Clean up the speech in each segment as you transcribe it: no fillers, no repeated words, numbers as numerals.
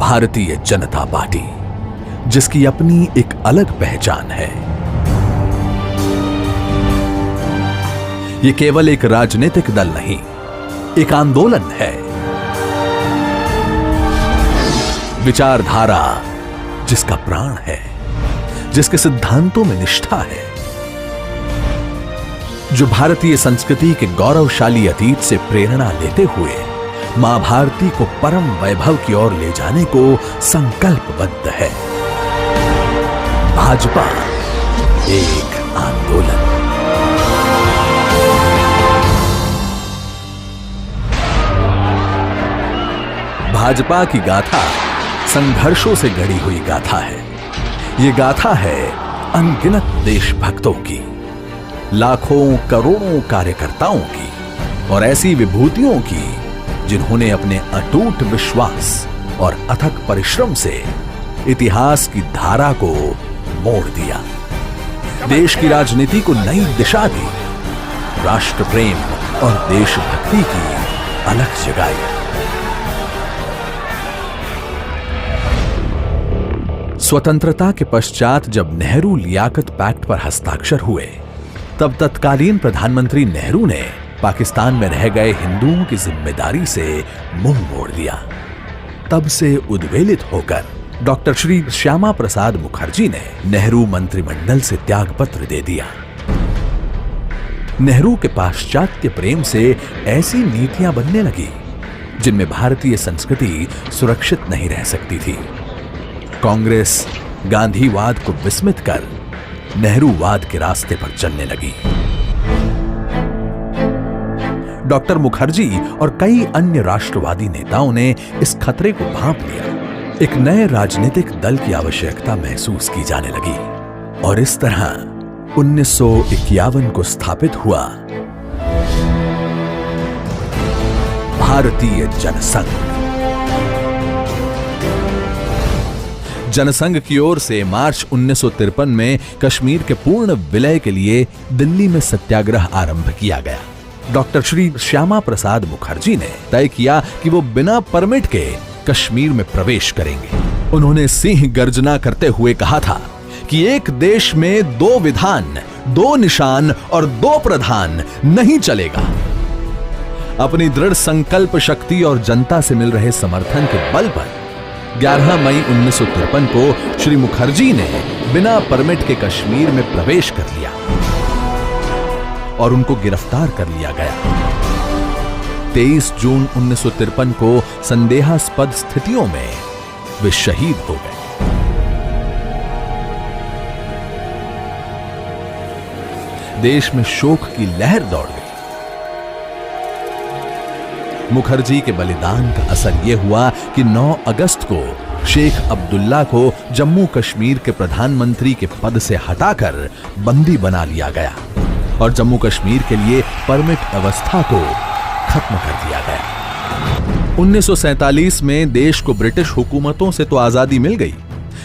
Bharatiya Janata party, जिसकी अपनी एक अलग पहचान है। ये केवल एक राजनीतिक दल नहीं, एक आंदोलन है। विचारधारा जिसका प्राण है, जिसके सिद्धांतों में निष्ठा है, जो भारतीय संस्कृति के गौरवशाली अतीत से प्रेरणा लेते हुए मां भारती को परम वैभव की ओर ले जाने को संकल्पबद्ध है। भाजपा एक आंदोलन। भाजपा की गाथा संघर्षों से गढ़ी हुई गाथा है। ये गाथा है अनगिनत देशभक्तों की, लाखों करोड़ों कार्यकर्ताओं की और ऐसी विभूतियों की जिन्होंने अपने अटूट विश्वास और अथक परिश्रम से इतिहास की धारा को मोड़ दिया, देश की राजनीति को नई दिशा दी, राष्ट्र प्रेम और देशभक्ति की अलख जगाई। स्वतंत्रता के पश्चात जब नेहरू लियाकत पैक्ट पर हस्ताक्षर हुए, तब तत्कालीन प्रधानमंत्री नेहरू ने पाकिस्तान में रह गए हिंदुओं की जिम्मेदारी से मुंह मोड़ दिया। तब से उद्वेलित होकर डॉक्टर श्री श्यामा प्रसाद मुखर्जी ने नेहरू मंत्रिमंडल से त्यागपत्र दे दिया। नेहरू के पाश्चात्य प्रेम से ऐसी नीतियां बनने लगी जिनमें भारतीय संस्कृति सुरक्षित नहीं रह सकती थी। कांग्रेस गांधीवाद को विस्मित कर नेहरूवाद के रास्ते पर चलने लगी। डॉक्टर मुखर्जी और कई अन्य राष्ट्रवादी नेताओं ने इस खतरे को भांप लिया। एक नए राजनीतिक दल की आवश्यकता महसूस की जाने लगी और इस तरह 1951 को स्थापित हुआ भारतीय जनसंघ। जनसंघ की ओर से मार्च 1953 में कश्मीर के पूर्ण विलय के लिए दिल्ली में सत्याग्रह आरंभ किया गया। डॉक्टर श्री श्यामा प्रसाद मुखर्जी ने तय किया कि वो बिना परमिट के कश्मीर में प्रवेश करेंगे। उन्होंने सिंह गर्जना करते हुए कहा था कि एक देश में 2 विधान, 2 निशान और 2 प्रधान नहीं चलेगा। अपनी दृढ़ संकल्प शक्ति और जनता से मिल रहे समर्थन के बल पर 11 मई 1953 को श्री मुखर्जी ने बिना परमिट के कश्मीर में प्रवेश कर लिया और उनको गिरफ्तार कर लिया गया। 23 जून 1953 को संदेहास्पद स्थितियों में वे शहीद हो गए। देश में शोक की लहर दौड़ गई। मुखर्जी के बलिदान का असर यह हुआ कि 9 अगस्त को शेख अब्दुल्ला को जम्मू कश्मीर के प्रधानमंत्री के पद से हटाकर बंदी बना लिया गया और जम्मू कश्मीर के लिए परमिट व्यवस्था को खत्म कर दिया गया। 1947 में देश को ब्रिटिश हुकूमतों से तो आजादी मिल गई,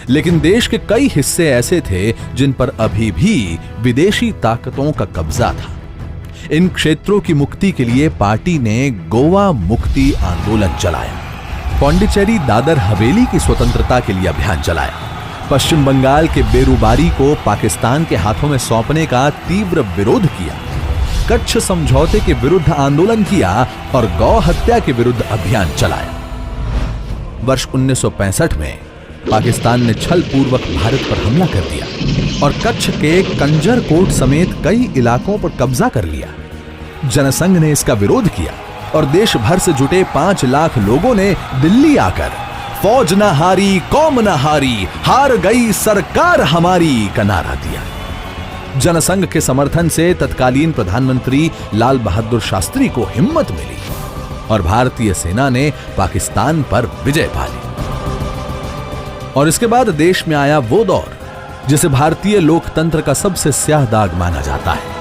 लेकिन देश के कई हिस्से ऐसे थे जिन पर अभी भी विदेशी ताकतों का कब्जा था। इन क्षेत्रों की मुक्ति के लिए पार्टी ने गोवा मुक्ति आंदोलन चलाया, पौंडीचेरी दादर हवेली की स्वतंत्रता के लिए अभियान चलाया, पश्चिम बंगाल के बेरुबारी को पाकिस्तान के हाथों में सौंपने का तीव्र विरोध किया, कच्छ समझौते के विरुद्ध आंदोलन किया और गौ हत्या के विरुद्ध अभियान चलाया। वर्ष 1965 में पाकिस्तान ने छल पूर्वक भारत पर हमला कर दिया और कच्छ के कंजर कोट समेत कई इलाकों पर कब्जा कर लिया। जनसंघ ने इसका विरोध किया और देश भर से जुटे 5 लाख लोगों ने दिल्ली आकर फौज न हारी, कौम न हारी, हार गई सरकार हमारी का नारा दिया। जनसंघ के समर्थन से तत्कालीन प्रधानमंत्री लाल बहादुर शास्त्री को हिम्मत मिली और भारतीय सेना ने पाकिस्तान पर विजय पा ली। और इसके बाद देश में आया वो दौर जिसे भारतीय लोकतंत्र का सबसे स्याह दाग माना जाता है,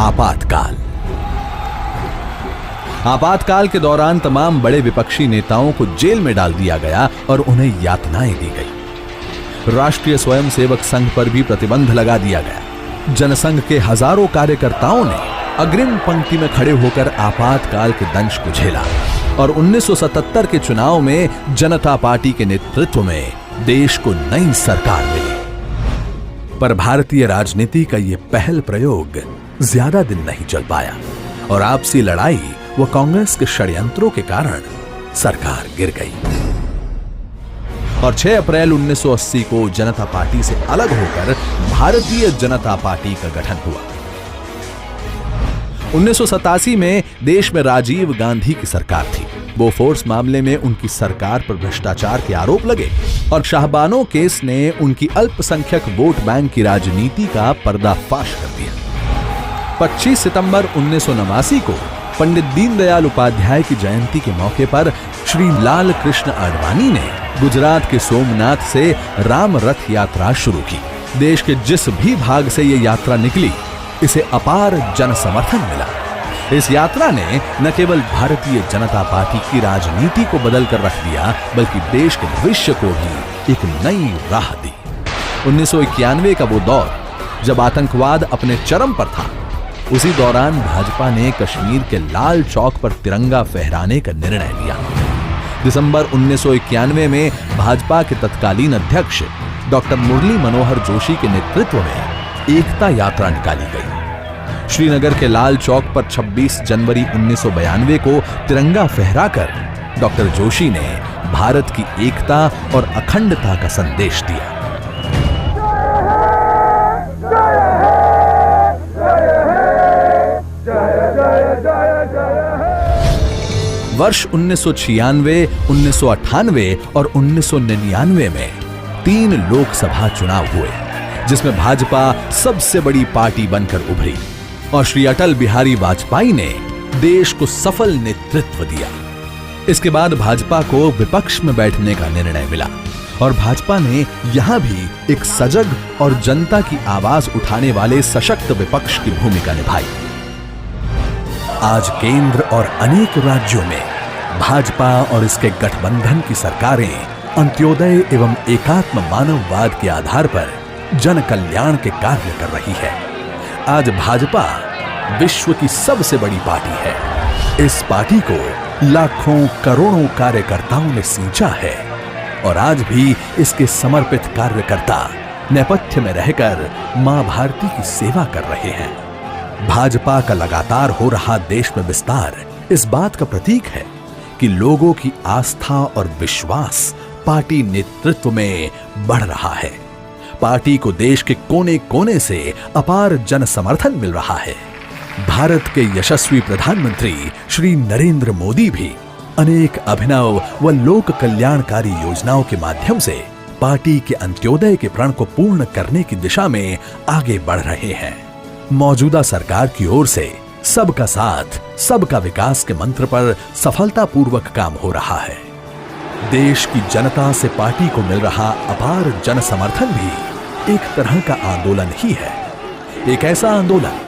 आपातकाल। आपातकाल के दौरान तमाम बड़े विपक्षी नेताओं को जेल में डाल दिया गया और उन्हें यातनाएं दी गई। राष्ट्रीय स्वयंसेवक संघ पर भी प्रतिबंध लगा दिया गया। जनसंघ के हजारों कार्यकर्ताओं ने अग्रिम पंक्ति में खड़े होकर आपातकाल के दंश को झेला। और 1977 के चुनाव में जनता पार्टी के नेतृत्व में देश को नई सरकार मिली। पर भारतीय राजनीति का यह पहल प्रयोग ज्यादा दिन नहीं चल पाया और आपसी लड़ाई व कांग्रेस के षड्यंत्रों के कारण सरकार गिर गई और 6 अप्रैल 1980 को जनता पार्टी से अलग होकर भारतीय जनता पार्टी का गठन हुआ। 1987 में देश में राजीव गांधी की सरकार थी। बोफोर्स मामले में उनकी सरकार पर भ्रष्टाचार के आरोप लगे और शाहबानो केस ने उनकी अल्पसंख्यक वोट बैंक की राजनीति का पर्दाफाश कर दिया। 25 सितंबर 1989 को पंडित दीनदयाल उपाध्याय की जयंती के मौके पर श्री लाल कृष्ण आडवाणी ने गुजरात के सोमनाथ से राम रथ यात्रा शुरू की। देश के जिस भी भाग से यह यात्रा निकली, इसे अपार जन समर्थन मिला। इस यात्रा ने न केवल भारतीय जनता पार्टी की राजनीति को बदल कर रख दिया, बल्कि देश के भविष्य को भी एक नई राह दी। 1991 का वो दौर जब आतंकवाद अपने चरम पर था, उसी दौरान भाजपा ने कश्मीर के लाल चौक पर तिरंगा फहराने का निर्णय लिया। दिसंबर 1991 में भाजपा के तत्कालीन अध्यक्ष डॉक्टर मुरली मनोहर जोशी के नेतृत्व में एकता यात्रा निकाली गई। श्रीनगर के लाल चौक पर 26 जनवरी 1992 को तिरंगा फहराकर डॉक्टर जोशी ने भारत की एकता और अखंडता का संदेश दिया। वर्ष 1996, 1998 और 1999 में 3 लोकसभा चुनाव हुए, जिसमें भाजपा सबसे बड़ी पार्टी बनकर उभरी और श्री अटल बिहारी वाजपेयी ने देश को सफल नेतृत्व दिया। इसके बाद भाजपा को विपक्ष में बैठने का निर्णय मिला और भाजपा ने यहां भी एक सजग और जनता की आवाज उठाने वाले सशक्त विपक्ष की भूमिका निभाई। आज केंद्र और अनेक राज्यों में भाजपा और इसके गठबंधन की सरकारें अंत्योदय एवं एकात्म मानववाद के आधार पर जन कल्याण के कार्य कर रही है। आज भाजपा विश्व की सबसे बड़ी पार्टी है। इस पार्टी को लाखों करोड़ों कार्यकर्ताओं ने सींचा है और आज भी इसके समर्पित कार्यकर्ता नेपथ्य में रहकर मां भारती की सेवा कर रहे हैं। भाजपा का लगातार हो रहा देश में विस्तार इस बात का प्रतीक है कि लोगों की आस्था और विश्वास पार्टी नेतृत्व में बढ़ रहा है। पार्टी को देश के कोने कोने से अपार जन समर्थन मिल रहा है। भारत के यशस्वी प्रधानमंत्री श्री नरेंद्र मोदी भी अनेक अभिनव व लोक कल्याणकारी योजनाओं के माध्यम से पार्टी के अंत्योदय के प्रण को पूर्ण करने की दिशा में आगे बढ़ रहे हैं। मौजूदा सरकार की ओर से सबका साथ, सबका विकास के मंत्र पर सफलतापूर्वक काम हो रहा है। देश की जनता से पार्टी को मिल रहा अपार जन समर्थन भी एक तरह का आंदोलन ही है। एक ऐसा आंदोलन